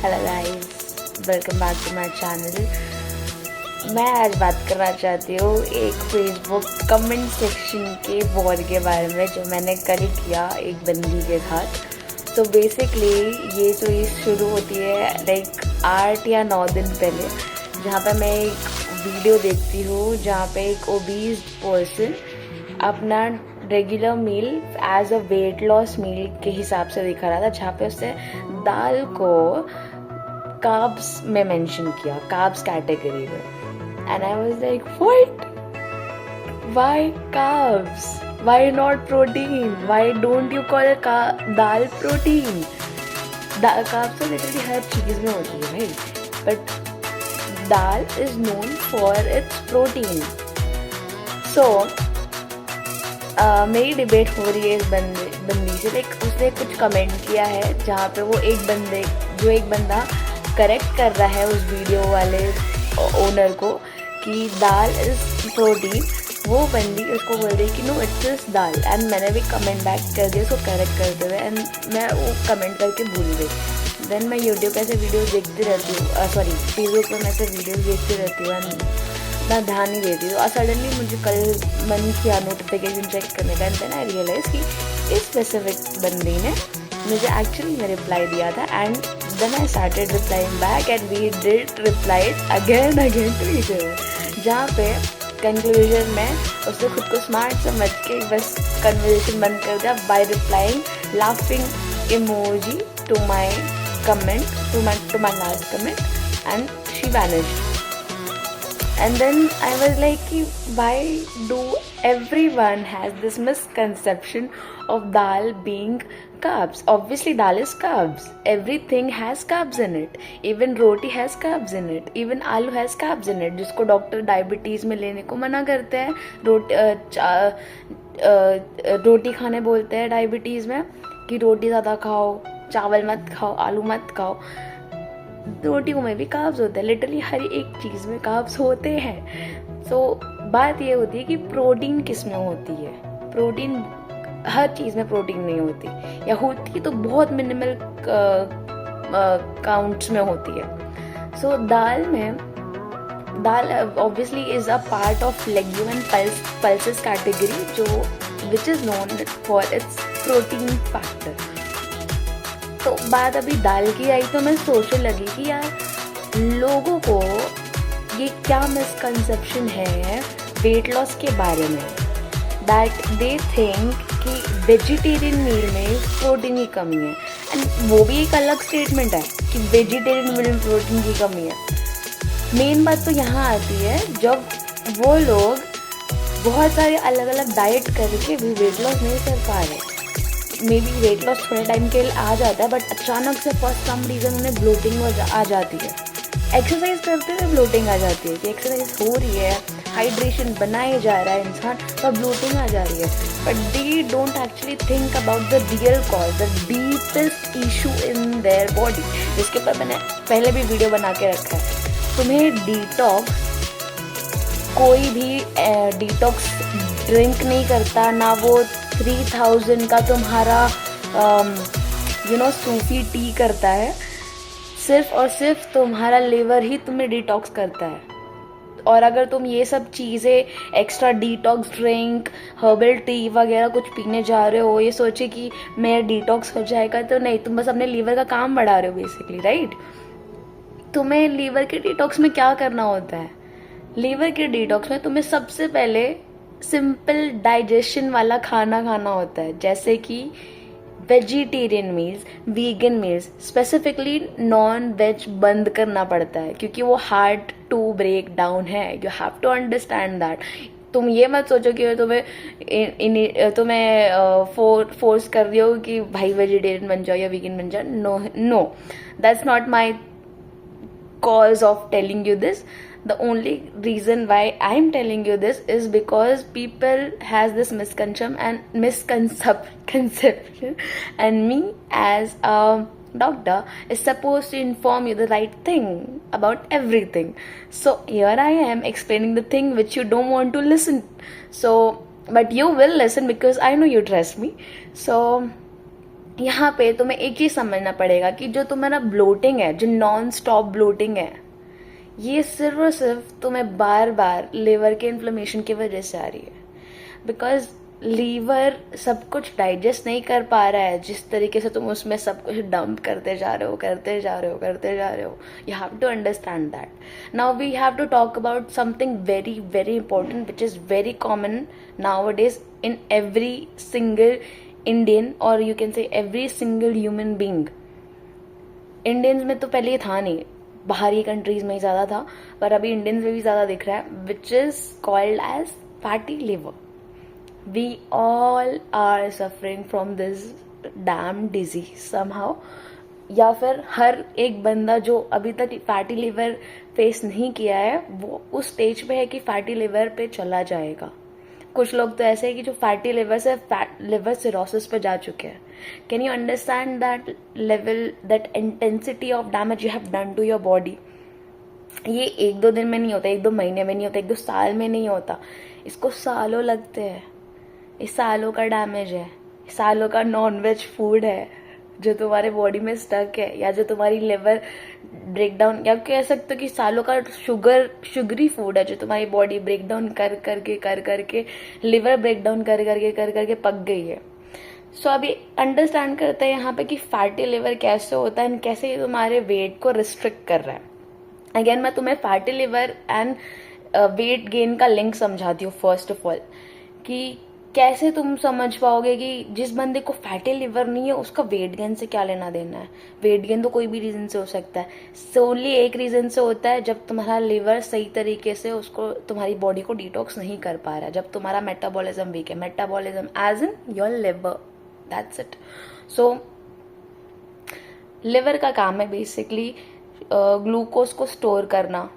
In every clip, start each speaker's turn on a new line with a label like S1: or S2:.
S1: Hello guys, welcome back to my channel. मैं आज बात करना चाहती हूँ एक फेसबुक कमेंट सेक्शन के वॉर के बारे में जो मैंने कल किया एक बंदी के साथ। तो बेसिकली ये चीज़ शुरू होती है लाइक 8 या 9 दिन पहले, जहाँ पे मैं एक वीडियो देखती हूँ जहाँ पे एक ओबीज पर्सन अपना regular meal as a weight loss meal के हिसाब से दिखा रहा था, जहाँ पे उसने दाल को कार्ब्स में मेंशन किया, कार्ब्स कैटेगरी में। And I was like what, why carbs, why not protein, why don't you call dal protein. Carbs तो लिटरली हर चीज़ में होती है भाई, but dal is known for its protein. So मेरी डिबेट हो रही है इस बंदी से। लाइक उसने कुछ कमेंट किया है जहाँ पे वो एक बंदा करेक्ट कर रहा है उस वीडियो वाले ओनर को कि दाल इज़ प्रोटीन। वो बंदी उसको बोल रही कि no it's is dal, and मैंने भी कमेंट बैक कर दिया उसको करेक्ट करते हुए, एंड मैं वो कमेंट करके भूल गई। देन मैं यूट्यूब पे ऐसे वीडियोज़ देखती रहती हूँ, सॉरी फेसबुक पे मैं ऐसे वीडियोज़ देखती रहती हूँ एंड मैं ध्यान नहीं देती हूँ। और सडनली मुझे कल मन किया नोटिफिकेशन चेक करने का, एंड देन आई रियलाइज कि इस स्पेसिफिक बंदी ने मुझे एक्चुअली में रिप्लाई दिया था। And then I started replying back and we did reply again to each other, जहाँ पे कंक्लूजन में उसने खुद को स्मार्ट समझ के बस कन्वर्सेशन बंद कर दिया by replying laughing emoji to my comment, to my last comment, and she vanished. And then I was like, why do everyone has this misconception of dal being carbs? Obviously dal is carbs. Everything has carbs in it. Even roti has carbs in it. Even आलू has carbs in it. जिसको doctor diabetes में लेने को मना करते हैं, रोटी खाने बोलते हैं डायबिटीज़ में कि रोटी ज़्यादा खाओ, चावल मत खाओ, आलू मत खाओ। रोटियों में भी कार्ब्स होते हैं, लिटरली हर एक चीज़ में कार्ब्स होते हैं। सो बात ये होती है कि प्रोटीन किस में होती है। प्रोटीन हर चीज़ में प्रोटीन नहीं होती, या होती तो बहुत मिनिमल काउंट्स में होती है। So dal obviously is a part of legume and pulses category, जो which is known for its protein factor. तो बात अभी दाल की आई तो मैं सोचने लगी कि यार लोगों को ये क्या मिसकंसेप्शन है वेट लॉस के बारे में, दैट दे थिंक कि वेजिटेरियन मील में प्रोटीन की कमी है। एंड वो भी एक अलग स्टेटमेंट है कि वेजिटेरियन मील में प्रोटीन की कमी है। मेन बात तो यहाँ आती है जब वो लोग बहुत सारे अलग अलग डाइट करके भी वेट लॉस नहीं कर पा रहे। मे बी वेट लॉस थोड़े टाइम के लिए आ जाता है, बट अचानक से फॉर सम रीज़न उन्हें ब्लोटिंग आ जाती है। एक्सरसाइज करते हुए ब्लोटिंग आ जाती है कि एक्सरसाइज हो रही है, हाइड्रेशन बनाए जा रहा है इंसान, पर ब्लोटिंग आ जा रही है। But they don't actually think about the real cause, the deepest issue in their body, जिसके ऊपर मैंने पहले भी वीडियो बना के रखा है। तुम्हें डिटॉक्स, कोई भी डिटॉक्स ड्रिंक नहीं करता, ना वो 3000 का तुम्हारा सूफी टी करता है। सिर्फ और सिर्फ तुम्हारा लिवर ही तुम्हें डिटॉक्स करता है। और अगर तुम ये सब चीज़ें extra detox drink, herbal tea वगैरह कुछ पीने जा रहे हो ये सोचे कि मेरा डिटॉक्स हो जाएगा, तो नहीं, तुम बस अपने लीवर का काम बढ़ा रहे हो बेसिकली, राइट। तुम्हें लीवर के डिटॉक्स में क्या करना होता है? लीवर के डिटॉक्स में तुम्हें सबसे पहले सिंपल डाइजेशन वाला खाना खाना होता है, जैसे कि vegetarian meals, vegan meals, specifically non veg बंद करना पड़ता है क्योंकि वो हार्ड टू ब्रेक डाउन है। You have to understand that. तुम ये मत सोचो कि तुम्हें फोर्स कर रही हो कि भाई वेजिटेरियन बन जाओ या वीगन बन जाओ। No, that's not my cause of telling you this. The only reason why I'm telling you this is because people has this misconception, and me as a doctor is supposed to inform you the right thing about everything. So here I am explaining the thing which you don't want to listen. So but you will listen because I know you trust me. So यहाँ पे तुम्हें एक चीज समझना पड़ेगा कि जो तुम्हारा ब्लोटिंग है, जो नॉन स्टॉप ब्लोटिंग है, ये सिर्फ और सिर्फ तुम्हें बार बार लीवर के इन्फ्लेमेशन की वजह से आ रही है। बिकॉज लीवर सब कुछ डाइजेस्ट नहीं कर पा रहा है जिस तरीके से तुम उसमें सब कुछ डंप करते जा रहे हो। You have to understand that. Now we have to talk about something very very important which is very common nowadays in every single Indian, or you can say every single human being. Indians में तो पहले ये था नहीं, बाहरी countries में ही ज्यादा था, पर अभी इंडियंस में भी ज्यादा दिख रहा है, which is called as fatty liver. We all are suffering from this damn disease somehow, या फिर हर एक बंदा जो अभी तक फैटी लिवर फेस नहीं किया है वो उस स्टेज पे है कि फैटी लिवर पे चला जाएगा। कुछ लोग तो ऐसे है कि जो फैटी लिवर से लिवर सिरोसिस पे जा चुके हैं। Can you understand that level, that intensity of damage you have done to your body? ये एक दो दिन में नहीं होता, एक दो महीने में नहीं होता, एक दो साल में नहीं होता, इसको सालों लगते हैं। इस सालों का डैमेज है, सालों का नॉनवेज फूड है जो तुम्हारे बॉडी में स्टक है, या जो तुम्हारी लिवर ब्रेकडाउन, या कह सकते हो कि सालों का शुगरी फूड है जो तुम्हारी बॉडी ब्रेकडाउन कर करके लिवर ब्रेकडाउन कर करके पक गई है। सो अभी अंडरस्टैंड करते हैं यहाँ पे कि फैटी लिवर कैसे होता है एंड कैसे ये तुम्हारे वेट को रिस्ट्रिक्ट कर रहा है। अगेन मैं तुम्हें fatty liver and weight gain का लिंक समझाती हूँ। फर्स्ट ऑफ ऑल कि कैसे तुम समझ पाओगे कि जिस बंदे को फैटी लिवर नहीं है उसका वेट गेन से क्या लेना देना है। वेट गेन तो कोई भी रीजन से हो सकता है, सोनली एक रीजन से होता है जब तुम्हारा लिवर सही तरीके से उसको तुम्हारी बॉडी को डिटॉक्स नहीं कर पा रहा है, जब तुम्हारा मेटाबॉलिज्म वीक है। Metabolism as in your liver, that's it. So liver का काम है बेसिकली ग्लूकोज को स्टोर करना,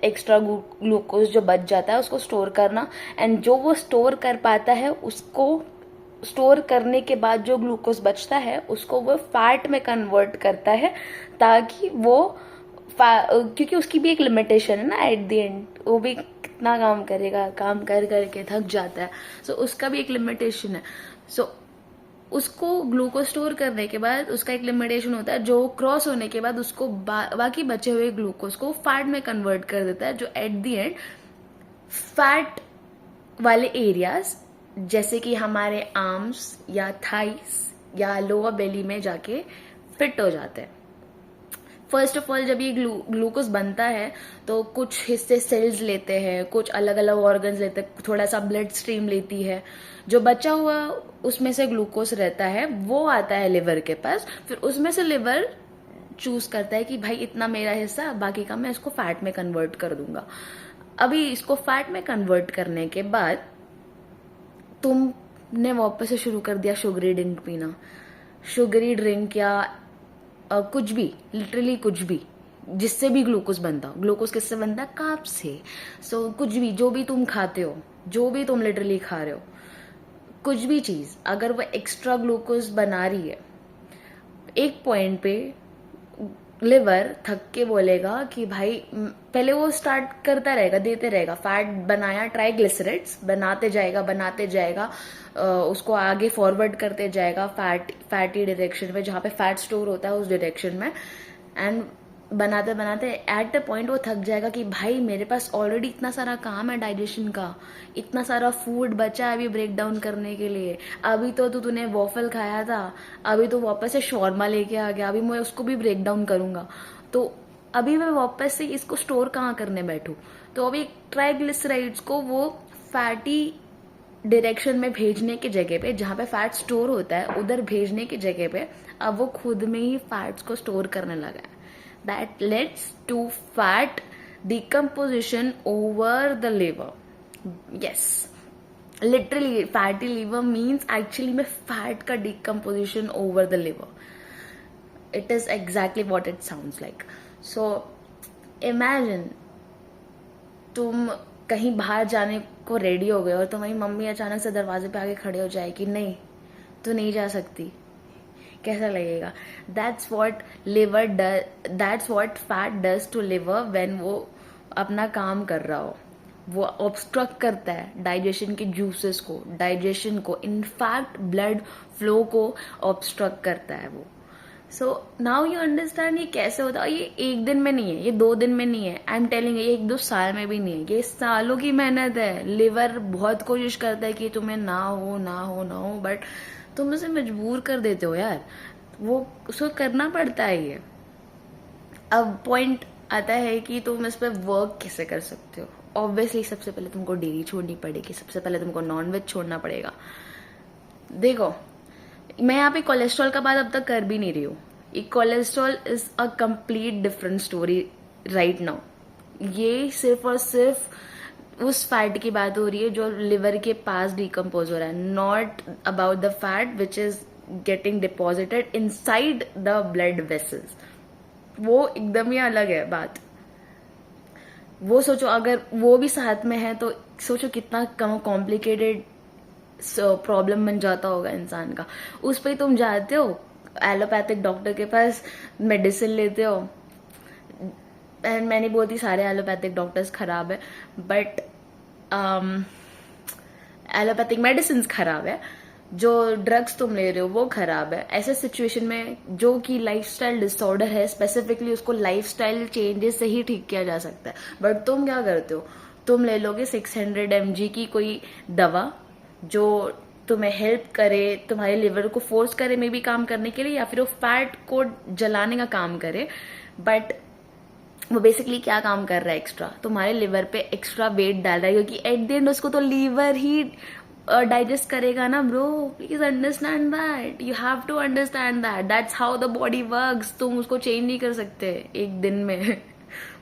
S1: एक्स्ट्रा ग्लूकोज जो बच जाता है उसको स्टोर करना, एंड जो वो स्टोर कर पाता है उसको स्टोर करने के बाद जो ग्लूकोज बचता है उसको वो फैट में कन्वर्ट करता है, ताकि वो क्योंकि उसकी भी एक लिमिटेशन है ना, एट द एंड वो भी कितना काम करेगा, काम कर करके थक जाता है। सो उसका भी एक लिमिटेशन है। सो उसको ग्लूकोज स्टोर करने के बाद उसका एक लिमिटेशन होता है, जो क्रॉस होने के बाद उसको बाकी बचे हुए ग्लूकोज को फैट में कन्वर्ट कर देता है, जो एट द एंड फैट वाले एरियाज जैसे कि हमारे आर्म्स या थाइस या लोअर बेली में जाके फिट हो जाते हैं। फर्स्ट ऑफ ऑल जब ये ग्लूकोज बनता है तो कुछ हिस्से सेल्स लेते हैं, कुछ अलग अलग ऑर्गन्स लेते हैं, थोड़ा सा ब्लड स्ट्रीम लेती है, जो बचा हुआ उसमें से ग्लूकोज रहता है वो आता है लिवर के पास। फिर उसमें से लिवर चूज करता है कि भाई इतना मेरा हिस्सा, बाकी का मैं इसको फैट में कन्वर्ट कर दूंगा। अभी इसको फैट में कन्वर्ट करने के बाद तुमने वापस से शुरू कर दिया शुगरी ड्रिंक पीना, शुगरी ड्रिंक या कुछ भी, लिटरली कुछ भी जिससे भी ग्लूकोज बनता। ग्लूकोज किससे बनता है? कार्ब से। सो कुछ भी, जो भी तुम खाते हो, जो भी तुम लिटरली खा रहे हो, कुछ भी चीज अगर वो एक्स्ट्रा ग्लूकोज बना रही है, एक पॉइंट पे लिवर थक के बोलेगा कि भाई, पहले वो स्टार्ट करता रहेगा, देते रहेगा, फैट बनाया, ट्राइग्लिसराइड्स बनाते जाएगा, उसको आगे फॉरवर्ड करते जाएगा फैटी डायरेक्शन में, जहाँ पे फैट स्टोर होता है उस डायरेक्शन में, एंड बनाते एट द पॉइंट वो थक जाएगा कि भाई मेरे पास ऑलरेडी इतना सारा काम है डाइजेशन का, इतना सारा फूड बचा है अभी ब्रेक डाउन करने के लिए। अभी तो तूने वॉफल खाया था, अभी तो वापस से शॉर्मा लेके आ गया, अभी मैं उसको भी ब्रेक डाउन करूंगा, तो अभी मैं वापस से इसको स्टोर कहाँ करने बैठूं। तो अभी ट्राइग्लिसराइड्स को वो फैटी डायरेक्शन में भेजने की जगह पे, जहाँ पे फैट स्टोर होता है उधर भेजने की जगह पे, अब वो खुद में ही फैट्स को स्टोर करने लगा है। That leads to fat decomposition over the liver. Yes, literally fatty liver means actually में fat का decomposition over the liver. It is exactly what it sounds like. So imagine तुम कहीं बाहर जाने को रेडी हो गए और तुम्हारी मम्मी अचानक से दरवाजे पे आके खड़े हो जाए कि नहीं तू नहीं जा सकती, कैसा लगेगा? That's what liver does, that's what fat does to liver when वो अपना काम कर रहा हो। वो ऑब्स्ट्रक्ट करता है डाइजेशन के जूसेस को, डाइजेशन को, इनफैक्ट ब्लड फ्लो को ऑब्स्ट्रक्ट करता है वो। सो नाउ यू अंडरस्टैंड ये कैसे होता है। ये एक दिन में नहीं है, ये 2 दिन में नहीं है, आई एम टेलिंग, ये 1-2 साल में भी नहीं है, ये सालों की मेहनत है। लिवर बहुत कोशिश करता है कि तुम्हें ना हो ना हो ना हो, बट तुम उसे मजबूर कर देते हो यार, वो उसको करना पड़ता है ये। अब पॉइंट आता है कि तुम इस पर वर्क कैसे कर सकते हो। ऑब्वियसली सबसे पहले तुमको डेयरी छोड़नी पड़ेगी, सबसे पहले तुमको नॉनवेज छोड़ना पड़ेगा। देखो, मैं यहाँ पे कोलेस्ट्रॉल का बात अब तक कर भी नहीं रही हूँ। ये cholesterol is a complete different story right now. ये सिर्फ और सिर्फ उस फैट की बात हो रही है जो लिवर के पास डिकम्पोज हो रहा है, not about the fat which is getting deposited inside the blood vessels. वो एकदम ही अलग है बात। वो सोचो, अगर वो भी साथ में है तो सोचो कितना कॉम्प्लिकेटेड प्रॉब्लम बन जाता होगा इंसान का। उस पर तुम जाते हो एलोपैथिक डॉक्टर के पास, मेडिसिन लेते हो। एंड मैं नहीं बोलती सारे एलोपैथिक डॉक्टर्स खराब है, बट एलोपैथिक मेडिसिन खराब है, जो ड्रग्स तुम ले रहे हो वो खराब है। ऐसे सिचुएशन में जो कि लाइफस्टाइल डिसऑर्डर है स्पेसिफिकली, उसको लाइफस्टाइल चेंजेस से ही ठीक किया जा सकता है। बट तुम क्या करते हो, तुम ले लोगे 600 mg की कोई दवा जो तुम्हें हेल्प करे, तुम्हारे लिवर को फोर्स करे मे बी काम करने के लिए, या फिर वो फैट को जलाने का काम करे। बट वो बेसिकली क्या काम कर रहा है, एक्स्ट्रा तुम्हारे लिवर पे एक्स्ट्रा वेट डाल रहा है, क्योंकि एट द एंड उसको तो लीवर ही डाइजेस्ट करेगा ना bro. Please understand that, you have to understand that, that's how the body works. तुम उसको चेंज नहीं कर सकते एक दिन में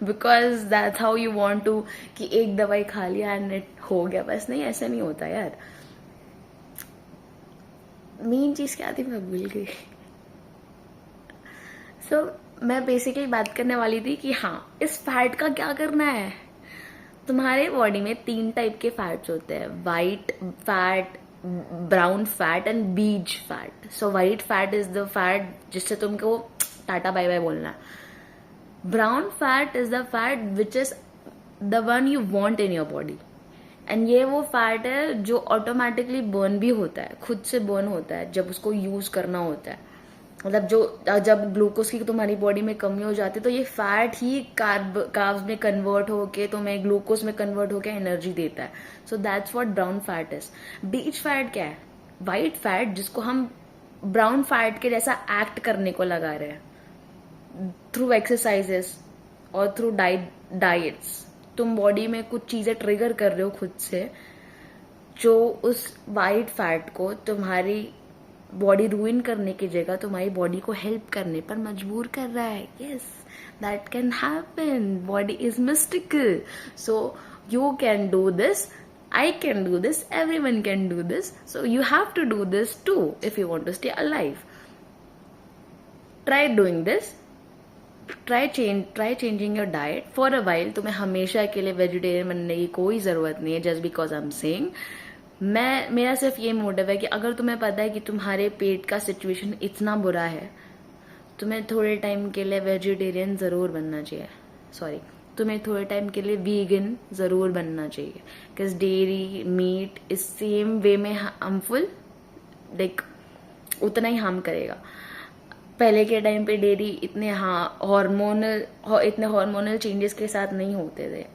S1: because that's how you want to, कि एक दवाई खा लिया एंड इट हो गया, बस नहीं, ऐसा नहीं होता यार। मेन चीज क्या थी मैं भूल गई। सो मैं बेसिकली बात करने वाली थी कि हाँ, इस फैट का क्या करना है। तुम्हारे बॉडी में 3 टाइप के फैट्स होते हैं, white fat, brown fat and beige fat. So white fat is the fat जिससे तुमको टाटा बाय बाय बोलना है। Brown fat is the fat which is the one you want in your body, and ये वो fat है जो automatically burn भी होता है, खुद से बर्न होता है जब उसको यूज करना होता है। मतलब जब ग्लूकोज की तुम्हारी बॉडी में कमी हो जाती है तो ये फैट ही कार्ब्स में कन्वर्ट होके तुम्हें ग्लूकोज में कन्वर्ट होके एनर्जी देता है। So that's what brown fat is. बीज फैट क्या है, वाइट फैट जिसको हम ब्राउन फैट के जैसा एक्ट करने को लगा रहे हैं थ्रू एक्सरसाइजेस और थ्रू डाइट्स। तुम बॉडी में कुछ चीजें ट्रिगर कर रहे हो खुद से, जो उस वाइट फैट को तुम्हारी बॉडी रूइन करने की जगह तुम्हारी बॉडी को हेल्प करने पर मजबूर कर रहा है। Yes, that can happen, body is mystical. So you can do this, I can do this, everyone can do this, so you have to do this too if you want to stay alive. Try doing this, try changing your diet for a while. तुम्हें हमेशा के लिए vegetarian बनने की कोई जरूरत नहीं है, just because I'm saying। मेरा सिर्फ ये मोटिव है कि अगर तुम्हें पता है कि तुम्हारे पेट का सिचुएशन इतना बुरा है, तुम्हें थोड़े टाइम के लिए वेजिटेरियन जरूर बनना चाहिए, तुम्हें थोड़े टाइम के लिए वीगन जरूर बनना चाहिए, बिकॉज डेयरी मीट इस सेम वे में हार्मफुल, लाइक उतना ही हार्म करेगा। पहले के टाइम पे डेयरी इतने हार्मोनल चेंजेस के साथ नहीं होते थे।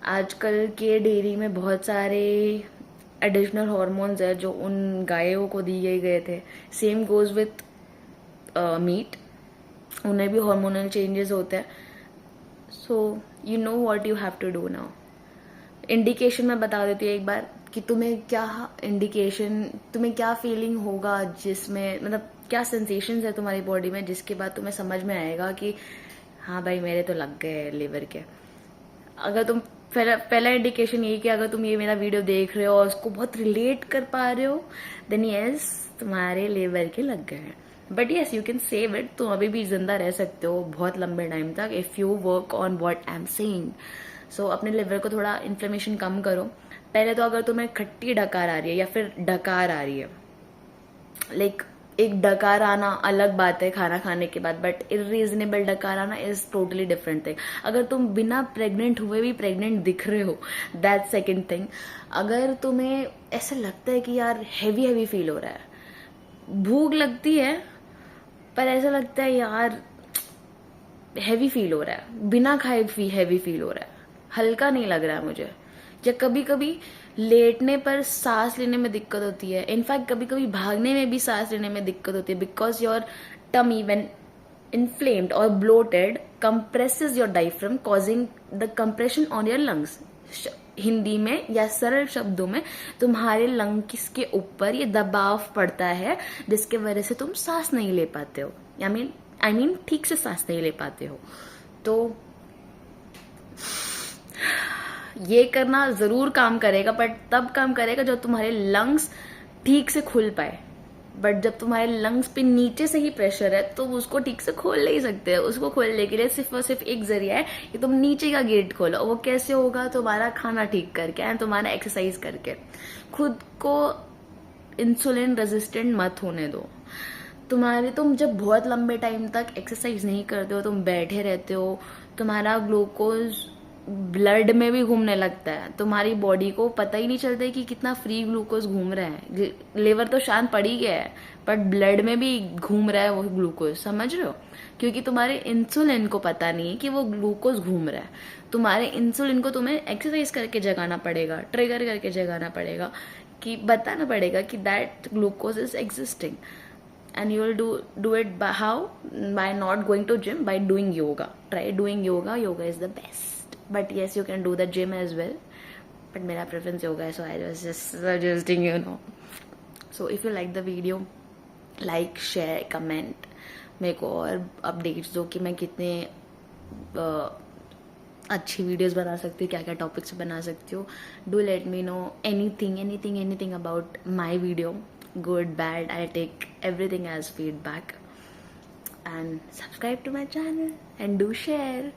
S1: आजकल के डेयरी में बहुत सारे एडिशनल हार्मोन्स है जो उन गायों को दिए गए थे। सेम गोज विथ मीट, उन्हें भी हार्मोनल चेंजेस होते हैं। So you know what you have to do now. Indication मैं बता देती हूँ एक बार कि तुम्हें क्या फीलिंग होगा, जिसमें मतलब क्या सेंसेशंस है तुम्हारी बॉडी में, जिसके बाद तुम्हें समझ में आएगा कि हाँ भाई मेरे तो लग गए लिवर के। अगर तुम पहला इंडिकेशन ये कि अगर तुम ये मेरा वीडियो देख रहे हो और उसको बहुत रिलेट कर पा रहे हो, देन यस तुम्हारे लिवर के लग गए हैं। But yes you can save it, तुम अभी भी जिंदा रह सकते हो बहुत लंबे टाइम तक if you work on what I am saying. So अपने लिवर को थोड़ा इन्फ्लेमेशन कम करो। पहले तो अगर तुम्हें खट्टी डकार आ रही है या फिर डकार आ रही है, लाइक एक डकार आना अलग बात है खाना खाने के बाद, बट इरीजनेबल डकार आना इज टोटली डिफरेंट थिंग। अगर तुम बिना प्रेग्नेंट हुए भी प्रेग्नेंट दिख रहे हो, दैट सेकेंड थिंग। अगर तुम्हें ऐसा लगता है कि यार हैवी हैवी फील हो रहा है, भूख लगती है पर ऐसा लगता है यार हैवी फील हो रहा है, बिना खाए हैवी फील हो रहा है, हल्का नहीं लग रहा है मुझे, या कभी कभी लेटने पर सांस लेने में दिक्कत होती है, इनफैक्ट कभी कभी भागने में भी सांस लेने में दिक्कत होती है, because your tummy when inflamed or bloated compresses your diaphragm causing the compression on your lungs। Hindi में या सरल शब्दों में तुम्हारे लंग्स के ऊपर ये दबाव पड़ता है जिसके वजह से तुम सांस नहीं ले पाते हो, आई मीन ठीक से सांस नहीं ले पाते हो। तो ये करना जरूर काम करेगा, बट तब काम करेगा जब तुम्हारे लंग्स ठीक से खुल पाए। बट जब तुम्हारे लंग्स पे नीचे से ही प्रेशर है तो उसको ठीक से खोल नहीं सकते। उसको खोलने के लिए सिर्फ और सिर्फ एक जरिया है कि तुम नीचे का गेट खोलो। वो कैसे होगा? तुम्हारा खाना ठीक करके एंड तुम्हारा एक्सरसाइज करके। खुद को इंसुलिन रेजिस्टेंट मत होने दो। तुम जब बहुत लंबे टाइम तक एक्सरसाइज नहीं करते हो, तुम बैठे रहते हो, तुम्हारा ग्लूकोज ब्लड में भी घूमने लगता है, तुम्हारी बॉडी को पता ही नहीं चलता है कि कितना फ्री ग्लूकोज घूम रहा है। लिवर तो शांत पड़ ही गया है, बट ब्लड में भी घूम रहा है वो ग्लूकोज, समझ रहे हो? क्योंकि तुम्हारे इंसुलिन को पता नहीं है कि वो ग्लूकोज घूम रहा है। तुम्हारे इंसुलिन को तुम्हें एक्सरसाइज करके जगाना पड़ेगा, ट्रिगर करके जगाना पड़ेगा, कि बताना पड़ेगा कि that glucose is existing. And you will do it by how? By not going to gym, by doing yoga. Try doing yoga. Yoga is the best. But yes, you can do the gym as well. But मेरा preference yoga है, so I was just suggesting, you know. So if you like the video, like, share, comment. मेरे को और updates दो कि मैं कितने अच्छी वीडियोस बना सकती हूँ, क्या क्या टॉपिक्स बना सकती हूँ। Do let me know anything about my video. Good, bad, I take everything as feedback. And subscribe to my channel and do share.